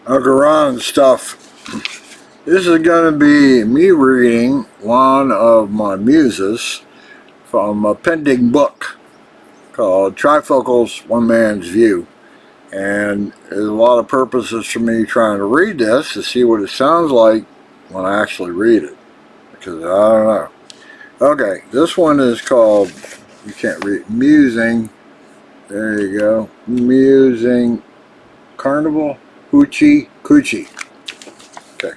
Ron stuff. This is going to be me reading one of my muses from a pending book called Trifocals, One Man's View. And there's a lot of purposes for me trying to read this to see what it sounds like when I actually read it. Because I don't know. Okay, this one is called, you can't read, Musing. There you go. Musing Carnival, Hootchy, Coochie. Okay.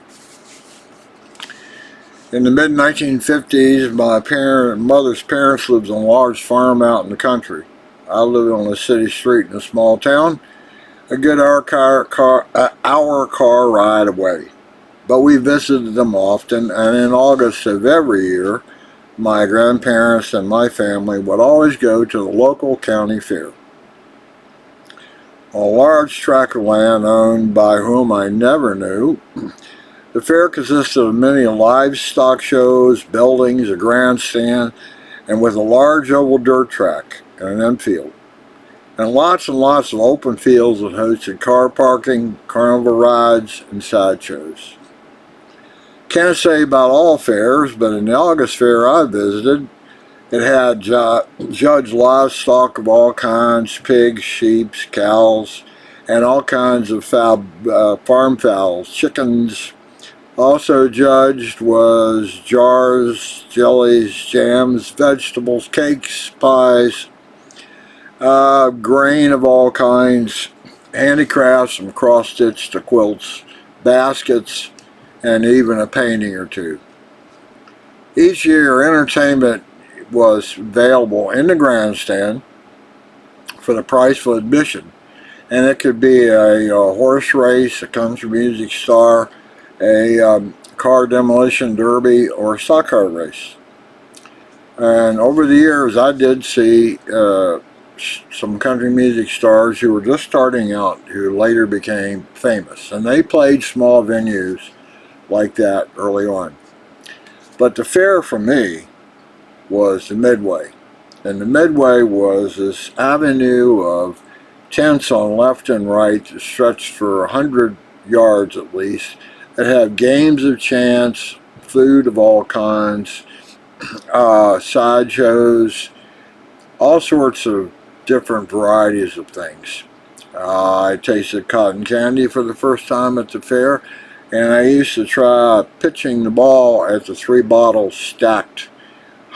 In the mid-1950s, my mother's parents lived on a large farm out in the country. I lived on a city street in a small town, a good hour car ride away. But we visited them often, and in August of every year, my grandparents and my family would always go to the local county fair. A large tract of land owned by whom I never knew. The fair consisted of many livestock shows, buildings, a grandstand, and with a large oval dirt track and an infield. And lots of open fields that hosted car parking, carnival rides, and sideshows. Can't say about all fairs, but in the August fair I visited, it had judged livestock of all kinds, pigs, sheep, cows, and all kinds of farm fowls, chickens. Also judged was jars, jellies, jams, vegetables, cakes, pies, grain of all kinds, handicrafts from cross-stitch to quilts, baskets, and even a painting or two. Each year, entertainment was available in the grandstand for the price of admission, and it could be a horse race, a country music star, a car demolition derby, or a stock car race. And over the years, I did see some country music stars who were just starting out, who later became famous, and they played small venues like that early on. But the fair for me was the Midway. And the Midway was this avenue of tents on left and right that stretched for 100 yards at least, that had games of chance, food of all kinds, sideshows, all sorts of different varieties of things. I tasted cotton candy for the first time at the fair, and I used to try pitching the ball at the 3 bottles stacked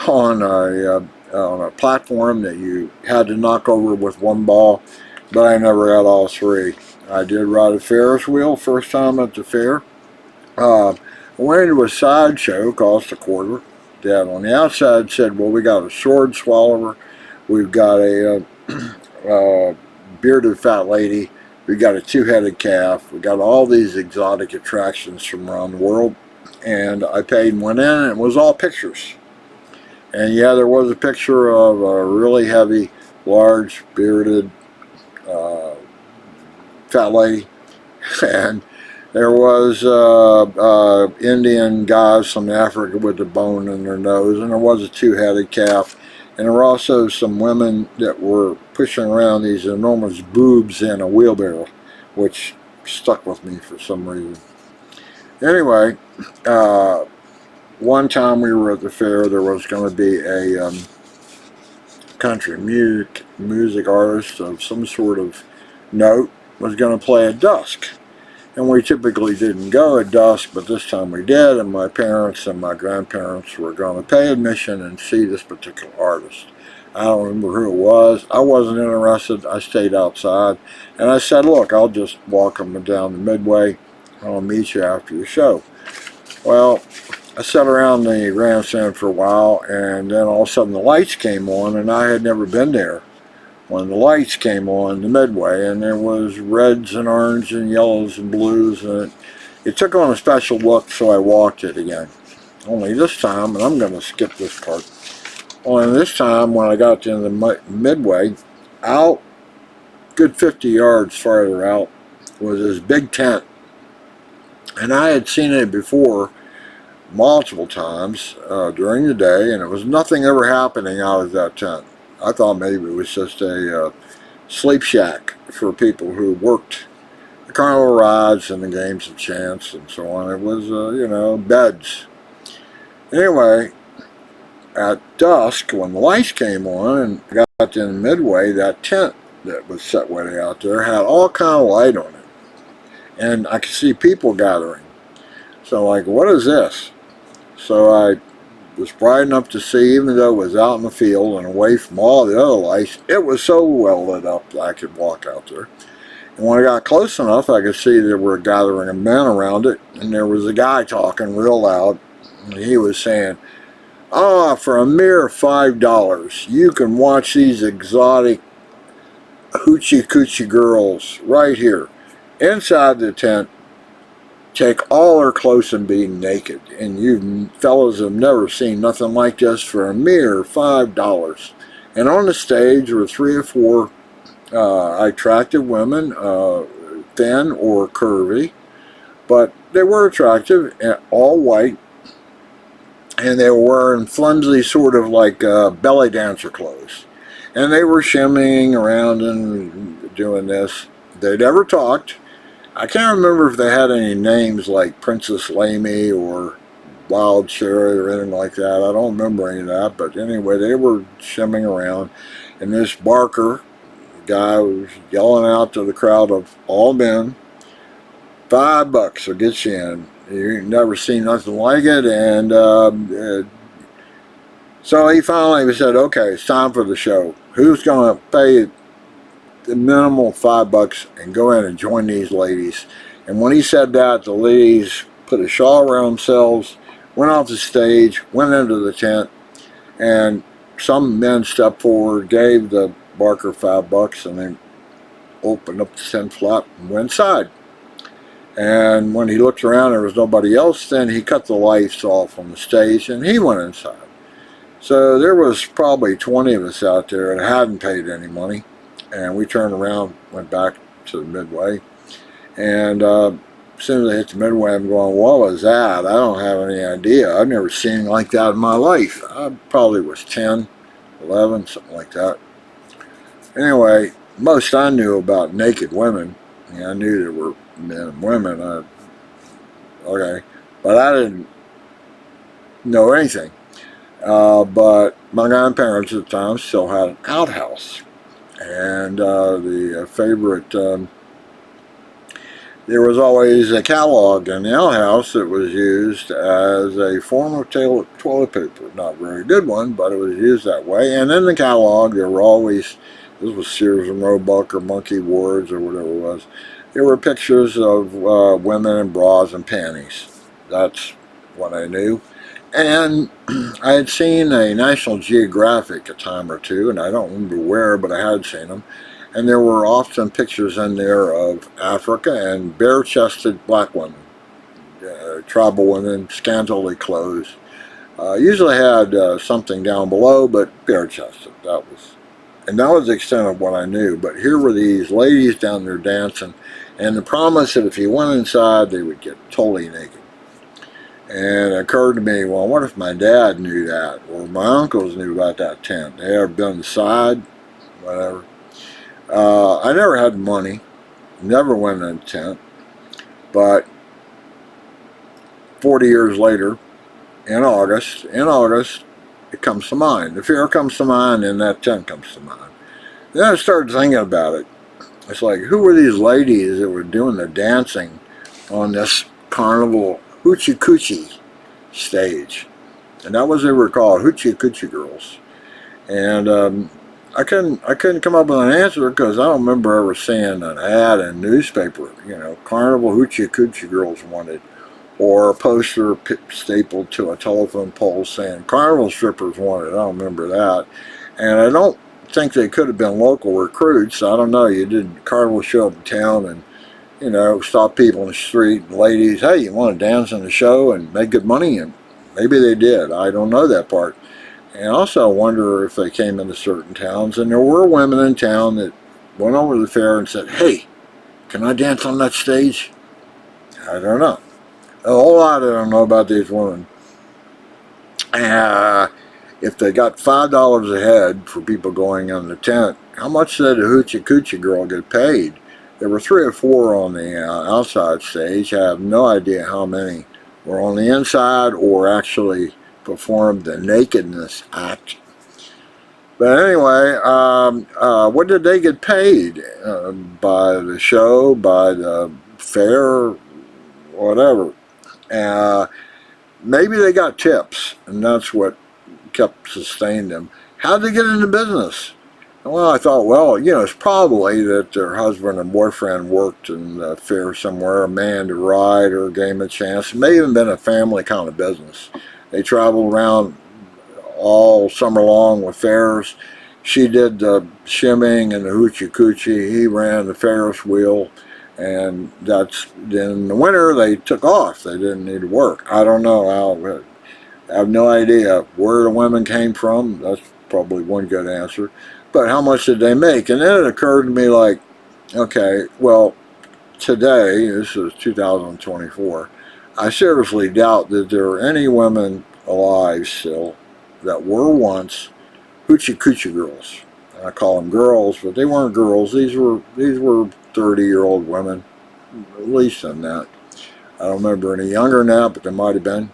on a platform that you had to knock over with one ball, but I never got all 3. I did ride a Ferris wheel first time at the fair. I went into a sideshow, cost $0.25. Dad on the outside said, well, we got a sword swallower, we've got a bearded fat lady, we got a 2-headed calf, we got all these exotic attractions from around the world. And I paid and went in, and it was all pictures. And yeah, there was a picture of a really heavy, large, bearded, fat lady. And there was Indian guys from Africa with the bone in their nose, and there was a 2-headed calf. And there were also some women that were pushing around these enormous boobs in a wheelbarrow, which stuck with me for some reason. Anyway, one time we were at the fair, there was going to be a country music artist of some sort of note was going to play at dusk. And we typically didn't go at dusk, but this time we did, and my parents and my grandparents were going to pay admission and see this particular artist. I don't remember who it was. I wasn't interested. I stayed outside, and I said, look, I'll just walk them down the Midway. I'll meet you after the show. Well, I sat around the grandstand for a while, and then all of a sudden the lights came on, and I had never been there when the lights came on the Midway, and there was reds and orange and yellows and blues, and it took on a special look, so I walked it again. Only this time, and I'm going to skip this part, only this time when I got to the Midway, out, good 50 yards farther out, was this big tent. And I had seen it before multiple times during the day, and there was nothing ever happening out of that tent. I thought maybe it was just a sleep shack for people who worked carnival rides and the games of chance and so on. It was, you know, beds. Anyway, at dusk, when the lights came on and got to the midway, that tent that was set way out there had all kind of light on it. And I could see people gathering. So like, what is this? So I was bright enough to see, even though it was out in the field and away from all the other lights, it was so well lit up that I could walk out there. And when I got close enough, I could see there were a gathering of men around it, and there was a guy talking real loud. And he was saying, "Ah, for a mere $5, you can watch these exotic hoochie coochie girls right here inside the tent take all their clothes and be naked. And you fellas have never seen nothing like this for a mere $5. And on the stage were 3 or 4 attractive women, thin or curvy, but they were attractive, all white, and they were wearing flimsy sort of like belly dancer clothes. And they were shimmying around and doing this. They never talked. I can't remember if they had any names like Princess Lamy or Wild Cherry or anything like that. I don't remember any of that. But anyway, they were shimmying around. And this Barker guy was yelling out to the crowd of all men, $5 will get you in. You've never seen nothing like it. And so he finally said, okay, it's time for the show. Who's going to pay the minimal $5 and go in and join these ladies? And when he said that, the ladies put a shawl around themselves, went off the stage, went into the tent, and some men stepped forward, gave the Barker $5, and they opened up the tent flap and went inside. And when he looked around, there was nobody else. Then he cut the lights off on the stage and he went inside. So there was probably 20 of us out there that hadn't paid any money. And we turned around, went back to the midway. And as soon as I hit the midway, I'm going, what was that? I don't have any idea. I've never seen anything like that in my life. I probably was 10, 11, something like that. Anyway, most I knew about naked women. I knew there were men and women. Okay. But I didn't know anything. But my grandparents at the time still had an outhouse. And the favorite, there was always a catalog in the outhouse that was used as a form of toilet paper. Not a very good one, but it was used that way. And in the catalog, there were always, this was Sears and Roebuck or Monkey Wards or whatever it was, there were pictures of women in bras and panties. That's what I knew. And I had seen a National Geographic a time or two, and I don't remember where, but I had seen them. And there were often pictures in there of Africa and bare-chested black women, tribal women, scantily clothed. Usually had something down below, but bare-chested. That was the extent of what I knew. But here were these ladies down there dancing, and the promise that if you went inside, they would get totally naked. And it occurred to me, well, what if my dad knew that, or my uncles knew about that tent? They ever been inside, whatever. I never had money, never went in a tent, but 40 years later, in August, it comes to mind. The fear comes to mind, and that tent comes to mind. Then I started thinking about it. It's like, who were these ladies that were doing the dancing on this Carnival Hoochie Coochie stage? And that was what they were called, Hoochie Coochie girls. And I couldn't come up with an answer because I don't remember ever seeing an ad in a newspaper, Carnival Hoochie Coochie girls wanted, or a poster stapled to a telephone pole saying Carnival strippers wanted. I don't remember that. And I don't think they could have been local recruits. I don't know. You did Carnival show up in town and stop people in the street, and ladies, hey, you want to dance in the show and make good money? And maybe they did. I don't know that part. And also I wonder if they came into certain towns, and there were women in town that went over to the fair and said, hey, can I dance on that stage? I don't know. A whole lot I don't know about these women. If they got $5 a head for people going on the tent, how much did a Hoochie Coochie girl get paid? There were 3 or 4 on the outside stage. I have no idea how many were on the inside or actually performed the nakedness act. But anyway, what did they get paid? By the show, by the fair, whatever. Uh, Maybe they got tips, and that's what kept sustaining them. How'd they get into business? Well, I thought, well, it's probably that their husband and boyfriend worked in the fair somewhere, a man to ride or gave them a chance. It may even been a family kind of business. They traveled around all summer long with fairs. She did the shimming and the hoochie coochie. He ran the Ferris wheel. And that's, in the winter, they took off. They didn't need to work. I don't know how. I have no idea where the women came from. That's probably one good answer. But how much did they make? And then it occurred to me, like, okay, well, today, this is 2024, I seriously doubt that there are any women alive still that were once hoochie coochie girls. I call them girls, but they weren't girls. These were 30-year-old women, at least than that. I don't remember any younger than that, but there might have been.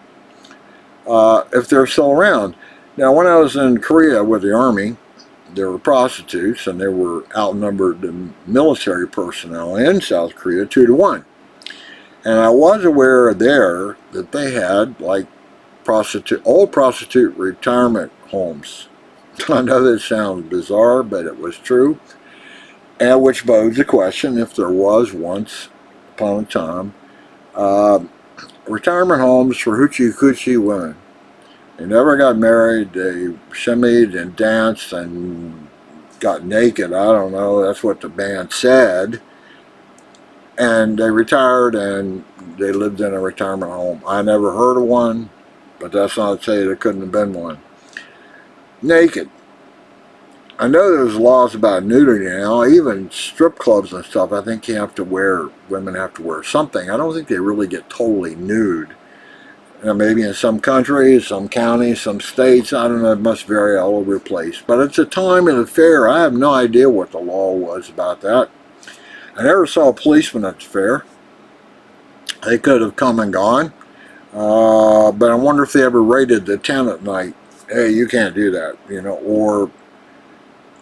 If they're still around. Now, when I was in Korea with the Army, there were prostitutes, and they were outnumbered the military personnel in South Korea 2-to-1. And I was aware there that they had, like, old prostitute retirement homes. I know that sounds bizarre, but it was true. And which bodes the question, if there was once upon a time, retirement homes for hoochie coochie women. They never got married. They shimmied and danced and got naked. I don't know. That's what the band said. And they retired and they lived in a retirement home. I never heard of one, but that's not to say there couldn't have been one. Naked. I know there's laws about nudity now, even strip clubs and stuff. I think women have to wear something. I don't think they really get totally nude. Maybe in some countries, some counties, some states, I don't know, it must vary all over the place. But it's a time of the fair. I have no idea what the law was about that. I never saw a policeman at the fair. They could have come and gone. But I wonder if they ever raided the tent at night. Hey, you can't do that, or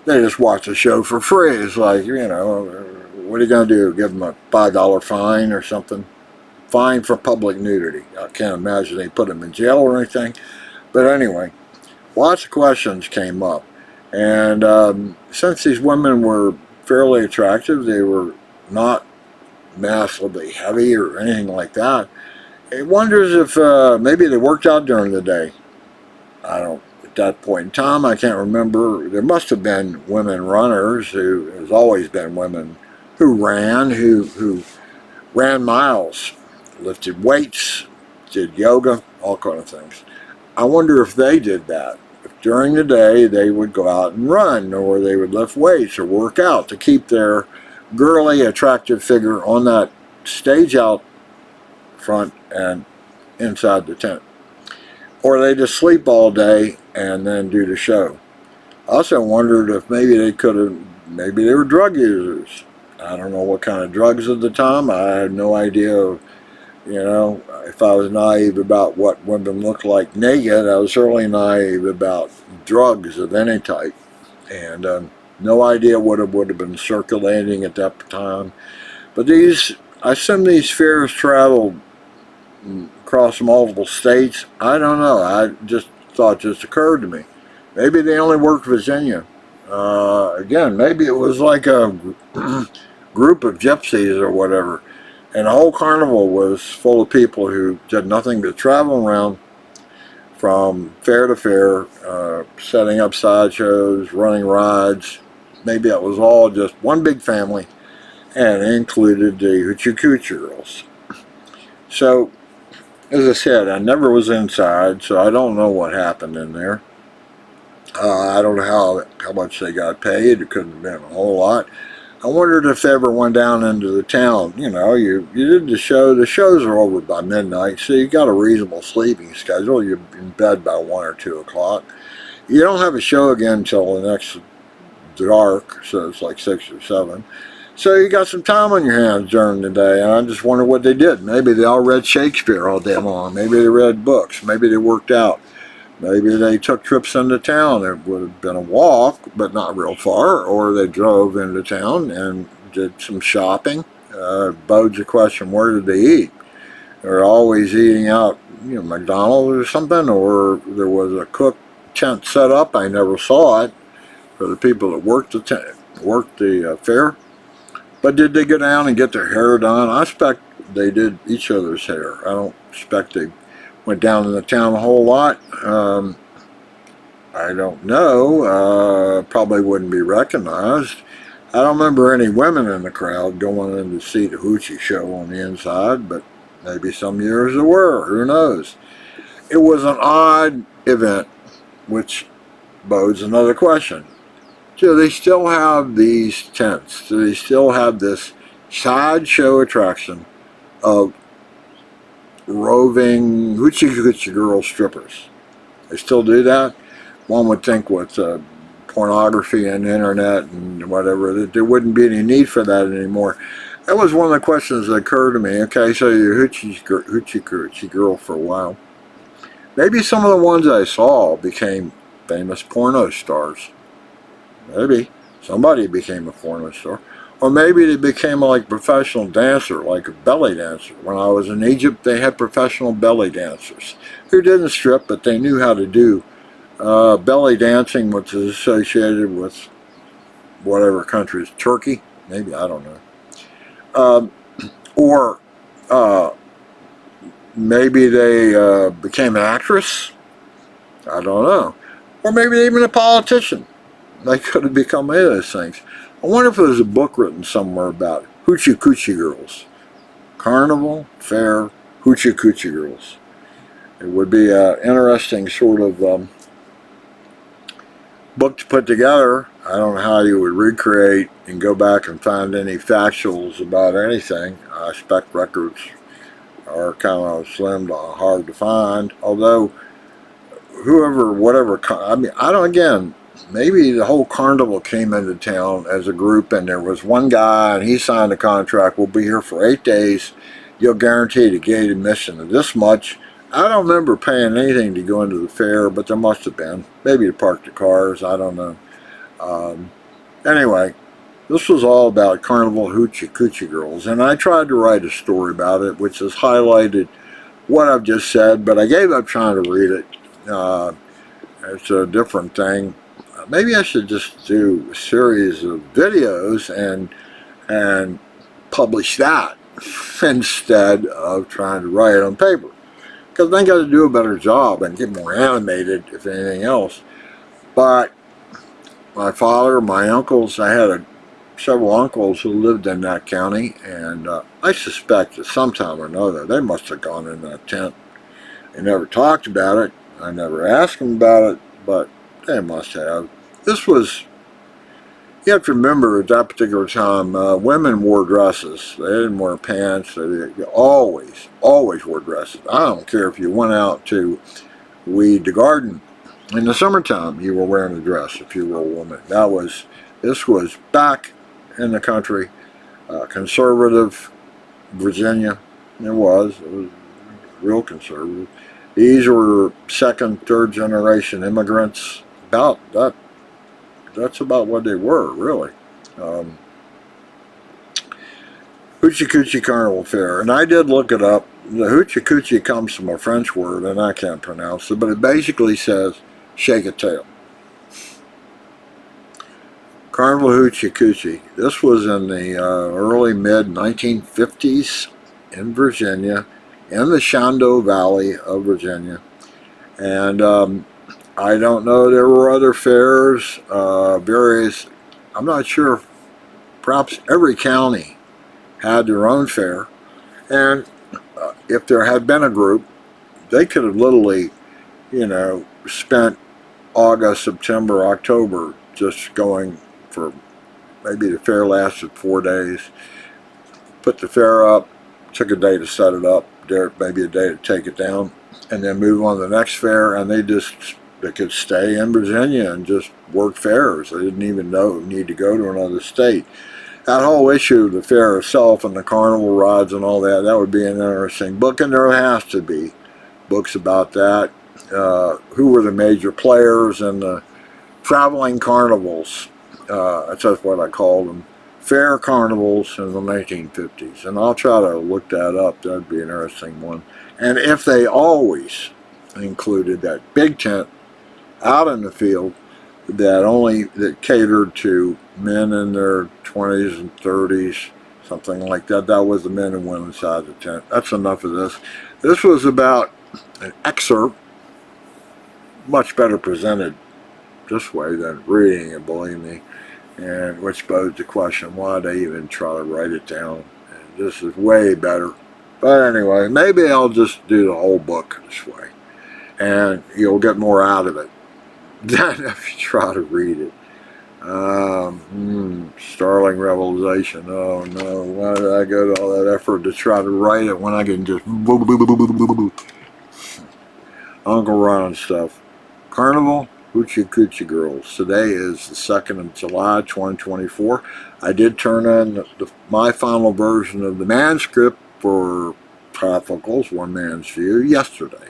they just watch the show for free. It's like, what are you going to do? Give them a $5 fine or something? Fine for public nudity. I can't imagine they put them in jail or anything. But anyway, lots of questions came up. And since these women were fairly attractive, they were not massively heavy or anything like that. It wonders if maybe they worked out during the day. At that point in time, I can't remember. There must have been women runners there's always been women who ran miles, lifted weights, did yoga, all kind of things. I wonder if they did that. If during the day they would go out and run, or they would lift weights or work out to keep their girly, attractive figure on that stage out front and inside the tent. Or they just sleep all day and then do the show. I also wondered if maybe they were drug users. I don't know what kind of drugs at the time. I had no idea, if I was naive about what women looked like naked, I was certainly naive about drugs of any type. And no idea what it would have been circulating at that time. But I assume these fairs traveled across multiple states. I don't know. I just occurred to me. Maybe they only worked Virginia. Again, maybe it was like a group of gypsies or whatever. And the whole carnival was full of people who did nothing but travel around from fair to fair, setting up sideshows, running rides. Maybe it was all just one big family, and it included the Hoochie Coochie girls. So, as I said, I never was inside, so I don't know what happened in there. I don't know how much they got paid. It couldn't have been a whole lot. I wondered if they ever went down into the town. You did the show. The shows are over by midnight, so you got a reasonable sleeping schedule. You're in bed by 1 or 2 o'clock. You don't have a show again until the next dark, so it's like 6 or 7. So you got some time on your hands during the day, and I just wonder what they did. Maybe they all read Shakespeare all day long. Maybe they read books. Maybe they worked out. Maybe they took trips into town. It would have been a walk, but not real far. Or they drove into town and did some shopping. Bodes the question, where did they eat? They're always eating out, McDonald's or something, or there was a cook tent set up. I never saw it for the people that worked the fair. But did they go down and get their hair done? I expect they did each other's hair. I don't expect they went down in the town a whole lot. I don't know. Probably wouldn't be recognized. I don't remember any women in the crowd going in to see the Hootchy show on the inside, but maybe some years there were. Who knows? It was an odd event, which bodes another question. Do they still have these tents? Do they still have this sideshow attraction of roving hoochie girl strippers? They still do that? One would think with pornography and the internet and whatever, that there wouldn't be any need for that anymore. That was one of the questions that occurred to me. Okay, so you're hoochie girl for a while. Maybe some of the ones I saw became famous porno stars. Maybe somebody became a porno star. Or maybe they became like a professional dancer, like a belly dancer. When I was in Egypt, they had professional belly dancers who didn't strip, but they knew how to do belly dancing, which is associated with whatever country, Turkey, maybe, I don't know. Or maybe they became an actress, I don't know. Or maybe even a politician. They could have become any of those things. I wonder if there's a book written somewhere about hoochie girls. Carnival, fair, hoochie girls. It would be an interesting sort of book to put together. I don't know how you would recreate and go back and find any factuals about anything. I expect records are kind of slim to hard to find. Although, whatever, maybe the whole carnival came into town as a group and there was one guy and he signed a contract. We'll be here for 8 days. You'll guarantee the gate admission of this much. I don't remember paying anything to go into the fair, but there must have been. Maybe to park the cars, I don't know. Anyway, this was all about Carnival Coochie girls, and I tried to write a story about it, which has highlighted what I've just said, but I gave up trying to read it. It's a different thing. Maybe I should just do a series of videos and publish that instead of trying to write it on paper. Because I think I got to do a better job and get more animated, if anything else. But my father, my uncles, I had several uncles who lived in that county, and I suspect that sometime or another they must have gone in that tent. They never talked about it. I never asked them about it, but they must have. You have to remember at that particular time, women wore dresses. They didn't wear pants. They always wore dresses. I don't care if you went out to weed the garden in the summertime, you were wearing a dress if you were a woman. This was back in the country, conservative Virginia. It was real conservative. These were second, third generation immigrants. About that. That's about what they were, really. Hoochie Carnival Fair. And I did look it up. The Hoochie comes from a French word, and I can't pronounce it, but it basically says, shake a tail. Carnival Hoochie. This was in the early, mid-1950s in Virginia, in the Shenandoah Valley of Virginia. And I don't know, there were other fairs, various, I'm not sure, perhaps every county had their own fair. And if there had been a group, they could have literally, spent August, September, October just going for, maybe the fair lasted 4 days, put the fair up, took a day to set it up, maybe a day to take it down, and then move on to the next fair, and they could stay in Virginia and just work fairs. They didn't even need to go to another state. that whole issue of the fair itself and the carnival rides and all that, that would be an interesting book, and there has to be books about that. Who were the major players in the traveling carnivals? That's what I called them. Fair carnivals in the 1950s. And I'll try to look that up. That'd be an interesting one. And if they always included that big tent out in the field that catered to men in their 20s and 30s, something like that. That was the men and women inside the tent. That's enough of this. This was about an excerpt, much better presented this way than reading it, believe me, and which posed the question, why they even try to write it down? And this is way better. But anyway, maybe I'll just do the whole book this way, and you'll get more out of it than if you try to read it. Startling revelation. Oh no, why did I go to all that effort to try to write it when I can just Uncle Ron stuff. Carnival, Hoochie Coochie Girls. Today is the 2nd of July, 2024. I did turn in my final version of the manuscript for Trifocals, One Man's View, yesterday.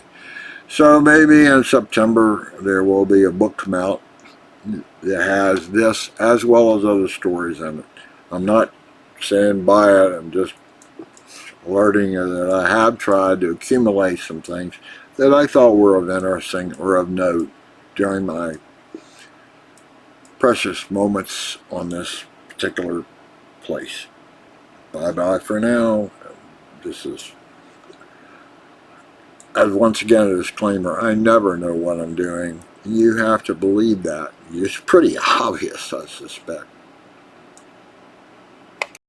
So maybe in September there will be a book come out that has this as well as other stories in it. I'm not saying buy it, I'm just alerting you that I have tried to accumulate some things that I thought were of interesting or of note during my precious moments on this particular place. Bye-bye for now. This is, as once again a disclaimer, I never know what I'm doing. You have to believe that. It's pretty obvious, I suspect.